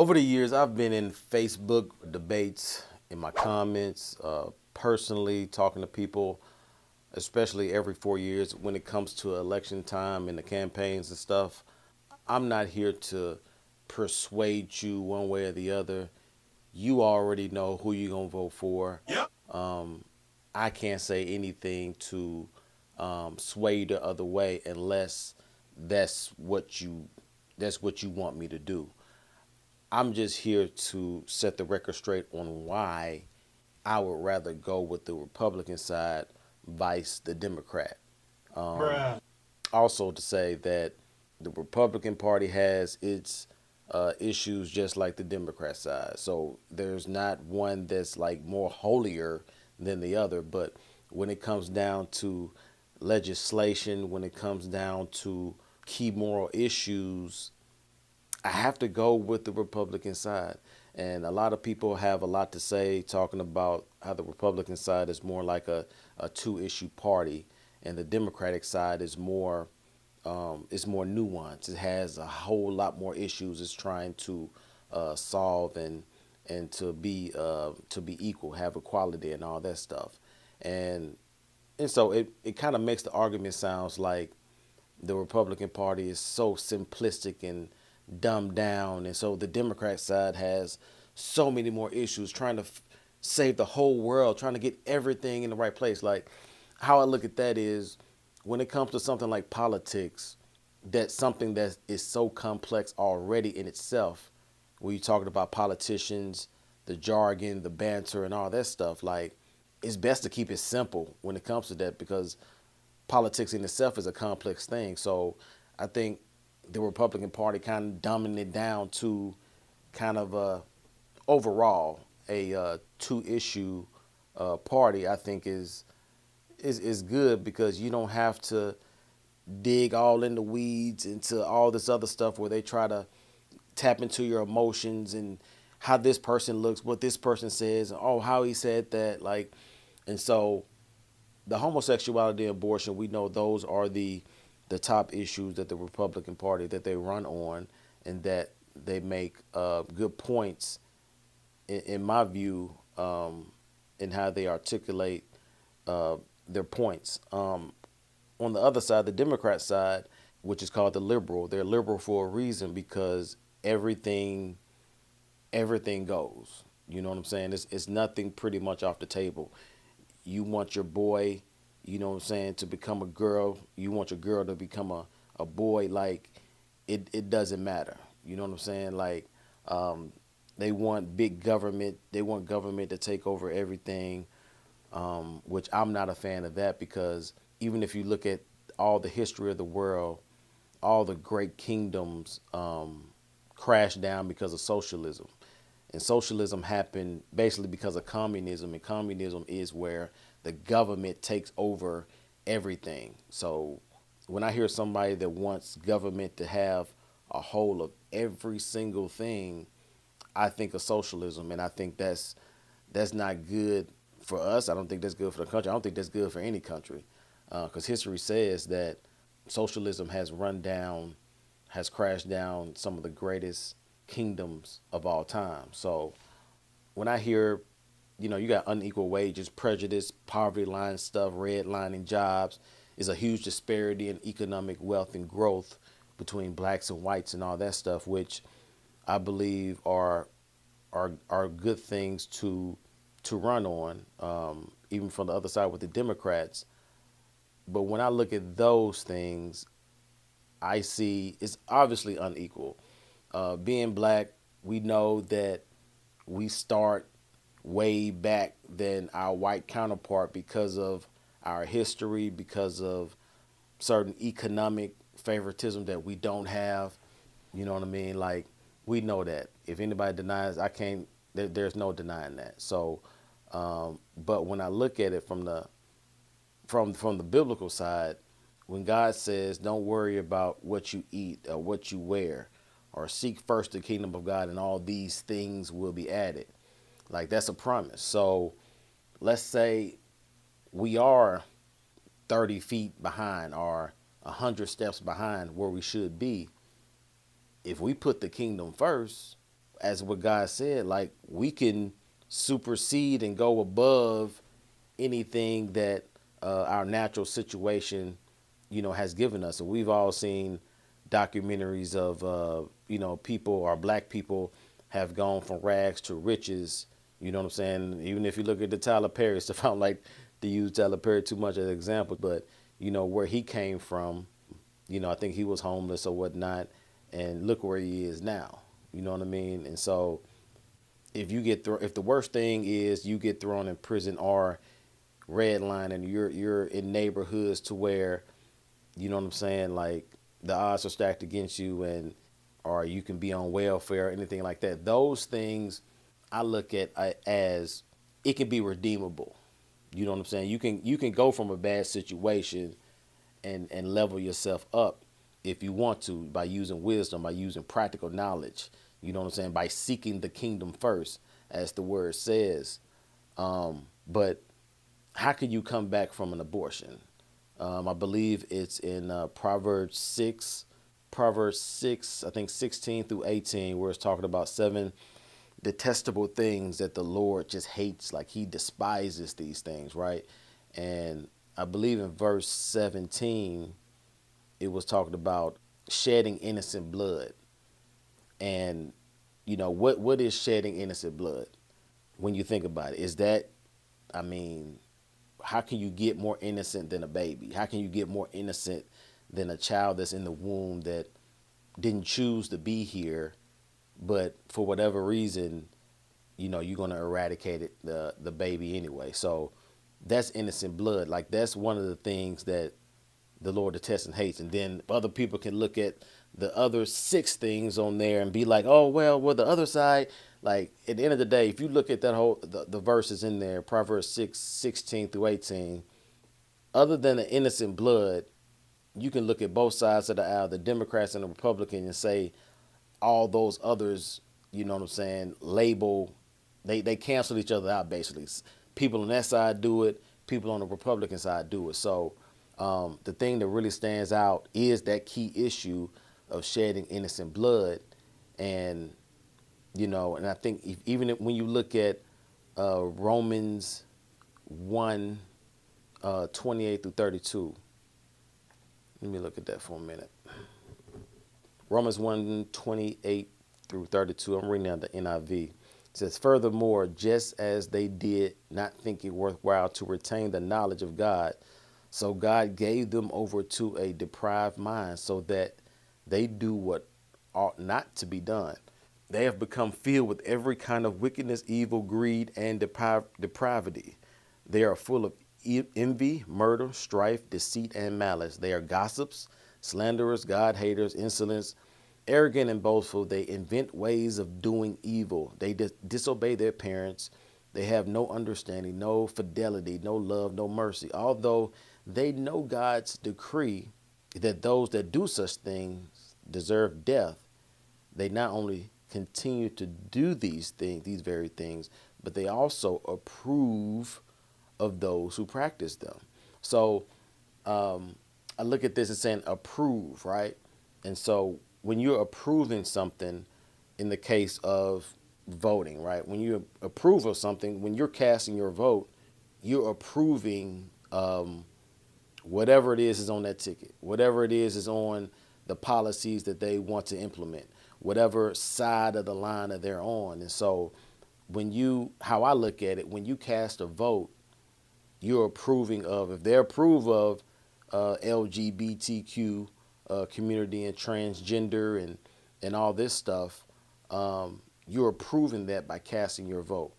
Over the years, I've been in Facebook debates, in my comments, personally talking to people, especially every 4 years when it comes to election time and the campaigns and stuff. I'm not here to persuade you one way or the other. You already know who you're going to vote for. Yep. I can't say anything to sway you the other way unless that's what you that's what you want me to do. I'm just here to set the record straight on why I would rather go with the Republican side vice the Democrat. Bruh. Also, to say that the Republican Party has its issues just like the Democrat side. So there's not one that's like more holier than the other. But when it comes down to legislation, when it comes down to key moral issues, I have to go with the Republican side. And a lot of people have a lot to say talking about how the Republican side is more like a two issue party and the Democratic side is more nuanced. It has a whole lot more issues it's trying to solve and to be equal, have equality and all that stuff. And and so it kind of makes the argument sounds like the Republican Party is so simplistic and dumbed down, and so the Democrat side has so many more issues trying to save the whole world, trying to get everything in the right place. Like how I look at that is when it comes to something like politics, that's something that is so complex already in itself. When you're talking about politicians, the jargon, the banter, and all that stuff, like it's best to keep it simple when it comes to that because politics in itself is a complex thing. So I think the Republican Party kind of dumbing it down to kind of overall a two issue party. I think is good because you don't have to dig all in the weeds into all this other stuff where they try to tap into your emotions and how this person looks, what this person says, and oh how he said that, like, and so the homosexuality and abortion, we know those are the top issues that the Republican Party that they run on, and that they make good points in my view, in how they articulate their points. On the other side, the Democrat side, which is called the liberal, they're liberal for a reason because everything goes. You know what I'm saying? It's nothing pretty much off the table. You want your boy, you know what I'm saying, to become a girl. You want your girl to become a boy. Like, it doesn't matter. You know what I'm saying? Like, they want big government. They want government to take over everything, which I'm not a fan of that because even if you look at all the history of the world, all the great kingdoms crashed down because of socialism. And socialism happened basically because of communism, and communism is where the government takes over everything. So when I hear somebody that wants government to have a hold of every single thing, I think of socialism, and I think that's not good for us. I don't think that's good for the country. I don't think that's good for any country, because history says that socialism has crashed down some of the greatest kingdoms of all time. So when I hear, you got unequal wages, prejudice, poverty line stuff, redlining jobs, is a huge disparity in economic wealth and growth between blacks and whites and all that stuff, which I believe are good things to run on, even from the other side with the Democrats. But when I look at those things, I see it's obviously unequal. Being black, we know that we start way back than our white counterpart because of our history, because of certain economic favoritism that we don't have. You know what I mean? Like, we know that. If anybody denies, I can't. There's no denying that. So, but when I look at it from the biblical side, when God says, "Don't worry about what you eat or what you wear, or seek first the kingdom of God, and all these things will be added," like that's a promise. So, let's say we are 30 feet behind or 100 steps behind where we should be. If we put the kingdom first, as what God said, like we can supersede and go above anything that our natural situation, has given us. So we've all seen documentaries of, people or black people have gone from rags to riches. You know what I'm saying? Even if you look at the Tyler Perry stuff, I don't like to use Tyler Perry too much as an example, but where he came from, I think he was homeless or whatnot, and look where he is now. You know what I mean? And so if the worst thing is you get thrown in prison or red line and you're in neighborhoods to where, you know what I'm saying, like the odds are stacked against you, and or you can be on welfare or anything like that. Those things I look at as it can be redeemable. You know what I'm saying? You can go from a bad situation and level yourself up if you want to, by using wisdom, by using practical knowledge. You know what I'm saying? By seeking the kingdom first, as the word says. But how can you come back from an abortion? I believe it's in Proverbs 6, I think 16 through 18, where it's talking about seven detestable things that the Lord just hates. Like he despises these things, right? And I believe in verse 17, it was talking about shedding innocent blood. And, what is shedding innocent blood? When you think about it, is that, I mean, how can you get more innocent than a baby? How can you get more innocent than a child that's in the womb that didn't choose to be here, but for whatever reason, you're gonna eradicate the baby anyway. So that's innocent blood. Like that's one of the things that the Lord detests and hates. And then other people can look at the other six things on there and be like, oh well, the other side. Like at the end of the day, if you look at that whole the verses in there, Proverbs 6, 16 through 18, other than the innocent blood, you can look at both sides of the aisle, the Democrats and the Republicans, and say all those others, you know what I'm saying, label, they cancel each other out basically. People on that side do it, people on the Republican side do it. So the thing that really stands out is that key issue of shedding innocent blood. And, and I think even when you look at Romans 1, 28 through 32, let me look at that for a minute. Romans 1, 28 through 32, I'm reading out the NIV. It says, furthermore, just as they did not think it worthwhile to retain the knowledge of God, so God gave them over to a deprived mind so that they do what ought not to be done. They have become filled with every kind of wickedness, evil, greed, and depravity. They are full of envy, murder, strife, deceit, and malice. They are gossips, slanderers, God haters, insolents, arrogant and boastful. They invent ways of doing evil. They disobey their parents. They have no understanding, no fidelity, no love, no mercy. Although they know God's decree that those that do such things deserve death, they not only continue to do these things, these very things, but they also approve of those who practice them. So I look at this and saying approve, right? And so when you're approving something, in the case of voting, right? When you approve of something, when you're casting your vote, you're approving whatever it is on that ticket, whatever it is on the policies that they want to implement, whatever side of the line that they're on. And so how I look at it, when you cast a vote, you're approving of, if they approve of LGBTQ community and transgender and all this stuff, you're approving that by casting your vote.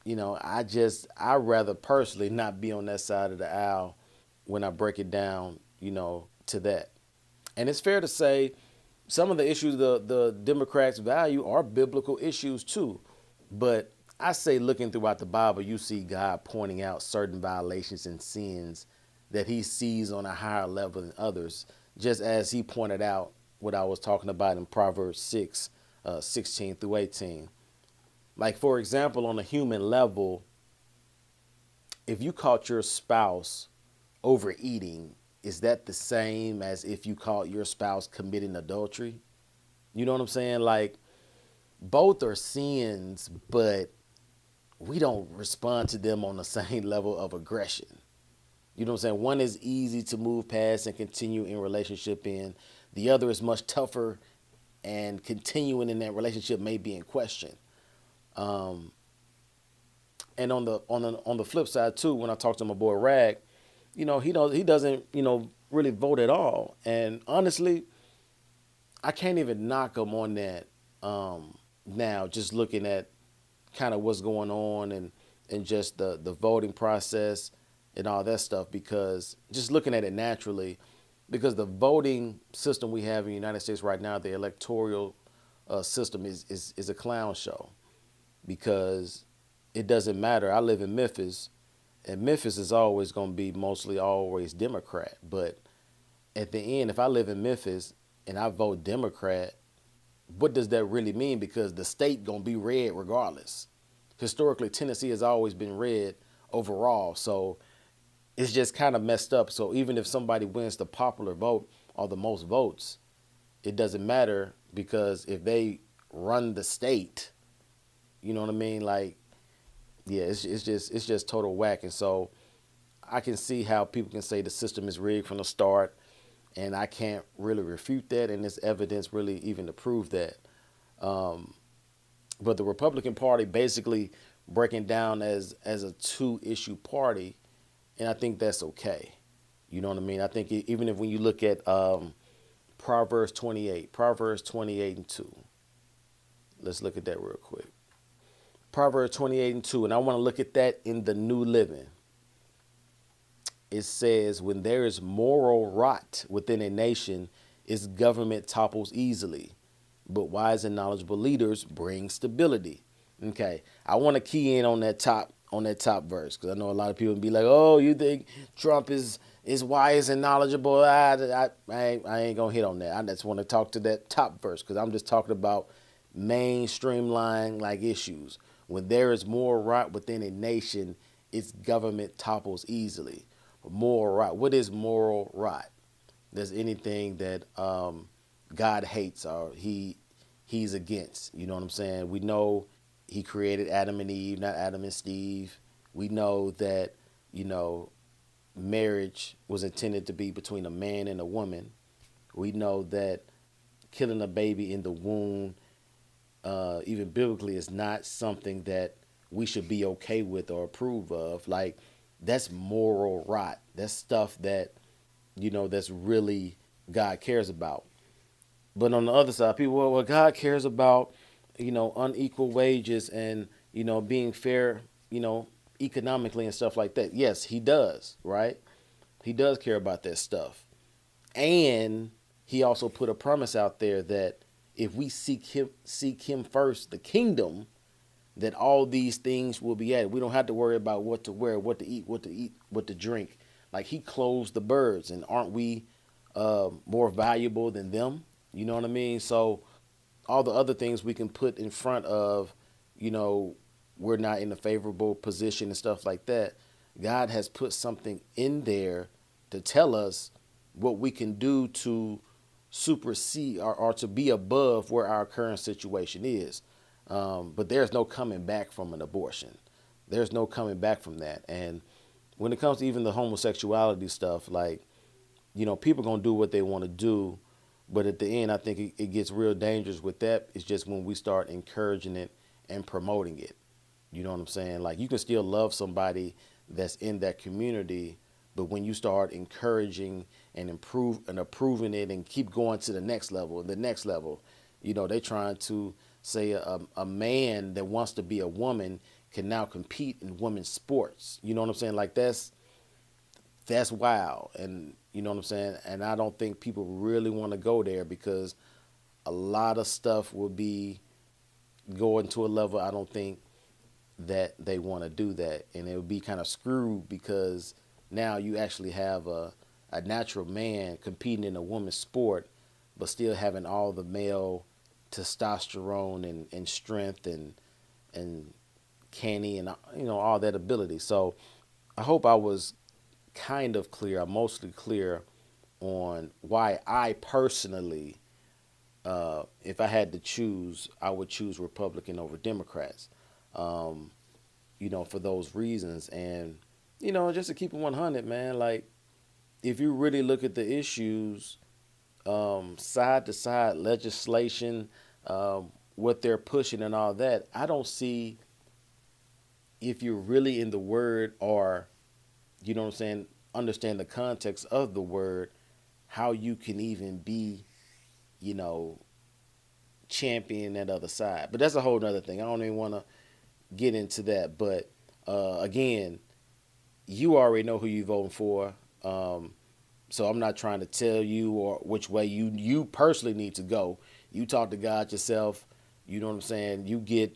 I rather personally not be on that side of the aisle when I break it down, to that. And it's fair to say some of the issues the Democrats value are biblical issues too. But I say looking throughout the Bible, you see God pointing out certain violations and sins that he sees on a higher level than others, just as he pointed out what I was talking about in Proverbs 6, 16 through 18. Like, for example, on a human level, if you caught your spouse overeating, is that the same as if you caught your spouse committing adultery? You know what I'm saying? Like, both are sins, but we don't respond to them on the same level of aggression. You know what I'm saying? One is easy to move past and continue in relationship in. The other is much tougher, and continuing in that relationship may be in question. Um, and on the flip side too, when I talk to my boy Rag, he doesn't really vote at all. And honestly, I can't even knock him on that. Now, just looking at kind of what's going on, and just the voting process and all that stuff, because just looking at it naturally, because the voting system we have in the United States right now, the electoral system is a clown show, because it doesn't matter. I live in Memphis, and Memphis is always going to be mostly always Democrat. But at the end, if I live in Memphis and I vote Democrat, what does that really mean? Because the state going to be red regardless. Historically, Tennessee has always been red overall. So it's just kind of messed up. So even if somebody wins the popular vote or the most votes, it doesn't matter, because if they run the state, you know what I mean? Like, yeah, it's just total whack. And so I can see how people can say the system is rigged from the start, and I can't really refute that, and there's evidence really even to prove that. Um, but the Republican Party basically breaking down as a two-issue party, and I think that's okay. You know what I mean? I think even if when you look at Proverbs 28 and 2, let's look at that real quick. Proverbs 28 and 2, and I want to look at that in the New Living. It says, when there is moral rot within a nation, its government topples easily, but wise and knowledgeable leaders bring stability. Okay, I want to key in on that top verse, because I know a lot of people be like, "Oh, you think Trump is wise and knowledgeable?" I ain't gonna hit on that. I just want to talk to that top verse, because I'm just talking about mainstream line like issues. When there is moral rot within a nation, its government topples easily. Moral rot. What is moral rot? There's anything that God hates or he's against. You know what I'm saying? We know he created Adam and Eve, not Adam and Steve. We know that, you know, marriage was intended to be between a man and a woman. We know that killing a baby in the womb, even biblically, is not something that we should be okay with or approve of. Like, that's moral rot. That's stuff that, that's really God cares about. But on the other side, people, well, God cares about, unequal wages and, being fair, economically and stuff like that. Yes, he does, right? He does care about that stuff. And he also put a promise out there that if we seek him first, the kingdom, that all these things will be added. We don't have to worry about what to wear, what to drink. Like, he clothes the birds, and aren't we more valuable than them? You know what I mean? So all the other things we can put in front of, you know, we're not in a favorable position and stuff like that. God has put something in there to tell us what we can do to supersede or to be above where our current situation is. But there's no coming back from an abortion. There's no coming back from that. And when it comes to even the homosexuality stuff, like, people going to do what they want to do. But at the end, I think it gets real dangerous with that. It's just when we start encouraging it and promoting it. You know what I'm saying? Like, you can still love somebody that's in that community, but when you start encouraging and approving it and keep going to the next level and the next level, they trying to say a man that wants to be a woman can now compete in women's sports. You know what I'm saying? Like, that's wild. And you know what I'm saying? And I don't think people really want to go there, because a lot of stuff will be going to a level I don't think that they want to do that. And it would be kind of screwed, because now you actually have a natural man competing in a woman's sport, but still having all the male testosterone and strength and canny and, all that ability. So I hope I was kind of clear. I'm mostly clear on why I personally if I had to choose, I would choose Republican over Democrats. Um, for those reasons. And just to keep it 100, man, like if you really look at the issues, side to side legislation, what they're pushing and all that, I don't see, if you're really in the word, or what I'm saying, understand the context of the word, how you can even be, you know, champion that other side. But that's a whole nother thing. I don't even want to get into that. But again, you already know who you're voting for. So I'm not trying to tell you or which way you personally need to go. You talk to God yourself. You know what I'm saying? You get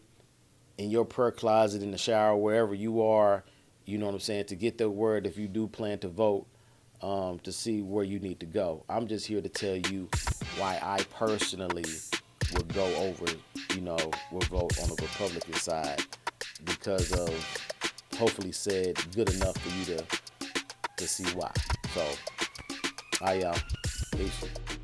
in your prayer closet, in the shower, wherever you are, you know what I'm saying, to get the word if you do plan to vote, to see where you need to go. I'm just here to tell you why I personally would go over, would vote on the Republican side, because of, hopefully said good enough for you to see why. So, I peace.